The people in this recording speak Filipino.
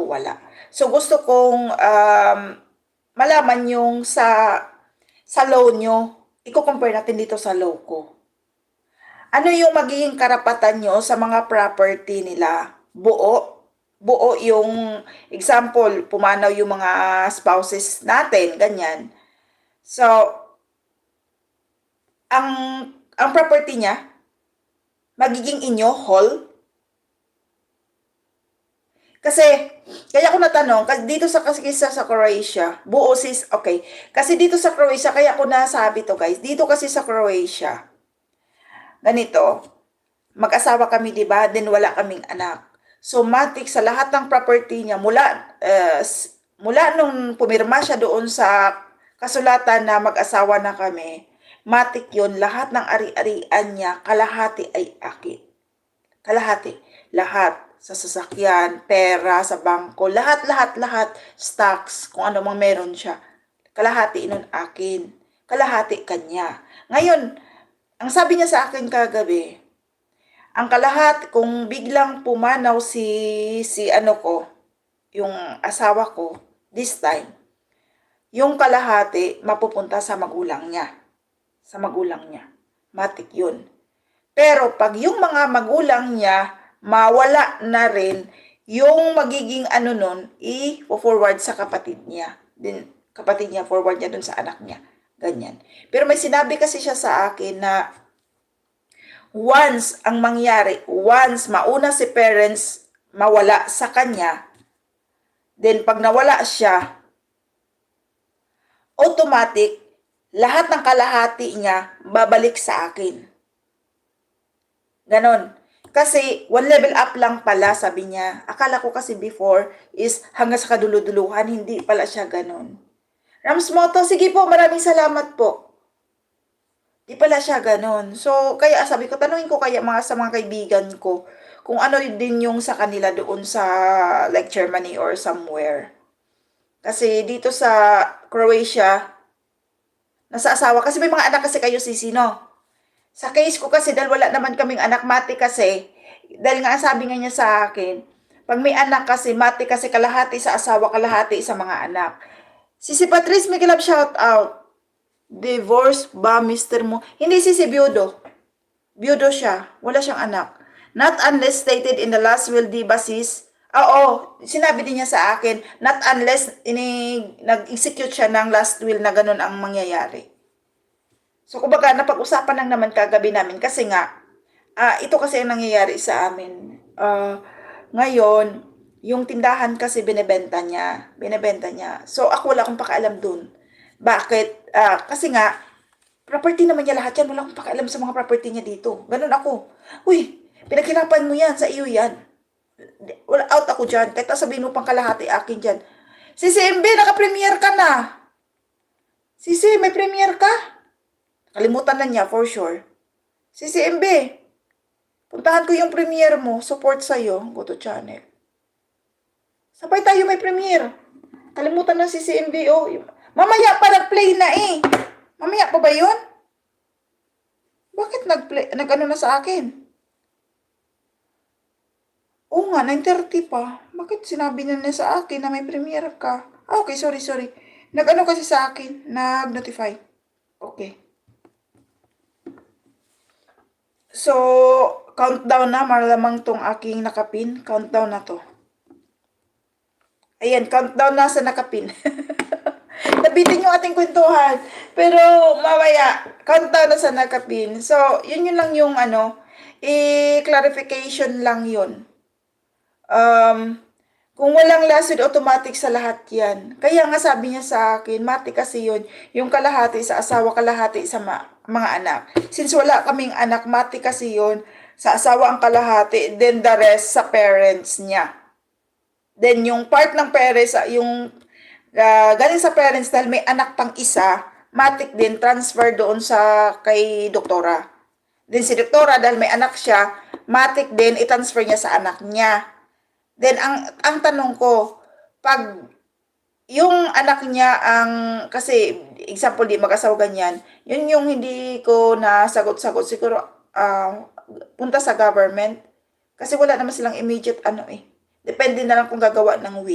wala. So gusto kong malaman yung sa law nyo, i-compare natin dito sa law ko. Ano yung magiging karapatan nyo sa mga property nila? Buo. Buo yung, example, pumanaw yung mga spouses natin, ganyan. So, ang property niya, magiging inyo, whole. Kasi, kaya ko natanong, kasi dito sa Croatia, buo sis, okay. Kasi dito sa Croatia, kaya ko nasabi to guys, dito kasi sa Croatia, ganito, mag-asawa kami, di ba? Then wala kaming anak. So, matik sa lahat ng property niya, mula nung pumirma siya doon sa kasulatan na mag-asawa na kami, matik yun, lahat ng ari-arian niya, kalahati ay akin. Kalahati. Lahat. Sa sasakyan, pera, sa bangko, lahat, stocks, kung ano mang meron siya. Kalahati nun akin. Kalahati kanya. Ngayon, ang sabi niya sa akin kagabi, ang kalahati, kung biglang pumanaw si ano ko, yung asawa ko, this time, yung kalahati, mapupunta sa magulang niya. Sa magulang niya. Matik yun. Pero pag yung mga magulang niya, mawala na rin, yung magiging ano nun, i-forward sa kapatid niya. Then, kapatid niya, forward niya dun sa anak niya. Ganyan. Pero may sinabi kasi siya sa akin na once ang mangyari, once mauna si parents mawala sa kanya, then pag nawala siya, automatic, lahat ng kalahati niya babalik sa akin. Ganon. Kasi, one level up lang pala, sabi niya. Akala ko kasi before is hanggang sa kaduluduluhan, hindi pala siya ganon. Rams Moto, sige po, maraming salamat po. Di pala siya ganon. So, kaya sabi ko, tanungin ko kaya sa mga kaibigan ko, kung ano din yung sa kanila doon sa like Germany or somewhere. Kasi dito sa Croatia, nasa asawa, kasi may mga anak kasi kayo sisino. Sa case ko kasi, dahil wala naman kaming anak, mati kasi, dahil nga sabi nga niya sa akin, pag may anak kasi, mati kasi kalahati sa asawa, kalahati sa mga anak. Si Patrice, may kilab shout out. Divorce ba, mister mo? Hindi si Biyudo. Biyudo siya. Wala siyang anak. Not unless stated in the last will, di ba sis? Oo, sinabi din niya sa akin, not unless nag-execute siya ng last will na ganun ang mangyayari. So, kumbaga, napag-usapan lang naman kagabi namin kasi nga, ito kasi ang nangyayari sa amin. Ngayon, yung tindahan kasi binebenta niya. So, ako wala akong pakialam dun. Bakit? Kasi nga, property naman niya lahat yan. Wala akong pakialam sa mga property niya dito. Ganun ako. Uy, pinaghirapan mo yan. Sa iyo yan. Wala, out ako dyan. Kahit sabihin mo pang kalahati akin dyan. Sisi MB, naka-premiere ka na. Sisi, may premiere ka? Kalimutan na niya, for sure. CCMB, puntahan ko yung premiere mo, support sa'yo, go to channel. Sabay tayo may premiere. Kalimutan na CCMB, oh. Mamaya pa nag-play na eh. Mamaya pa ba yun? Bakit nag-ano na sa akin? Oo nga, 9:30 pa. Bakit sinabi niya sa akin na may premiere ka? Okay, sorry. Nag-ano kasi sa akin, nag-notify. Okay. So, countdown na, malamang tong aking nakapin. Countdown na to. Ayan, countdown na sa nakapin. Nabitin yung ating kwentuhan. Pero, mamaya, countdown na sa nakapin. So, yun lang yung clarification lang yun. Kung walang last will, automatic sa lahat yan. Kaya nga sabi niya sa akin, mati kasi yun, yung kalahati sa asawa, kalahati sa mga anak. Since wala kaming anak, mati kasi yun, sa asawa ang kalahati, then the rest sa parents niya. Then yung part ng parents, yung galing sa parents dahil may anak pang isa, matik din transfer doon sa kay doktora. Then si doktora dahil may anak siya, matik din i-transfer niya sa anak niya. Then, ang tanong ko, pag yung anak niya kasi, example, di mag-asawa ganyan, yun yung hindi ko nasagot-sagot, siguro, punta sa government, kasi wala naman silang immediate Depende na lang kung gagawa ng will.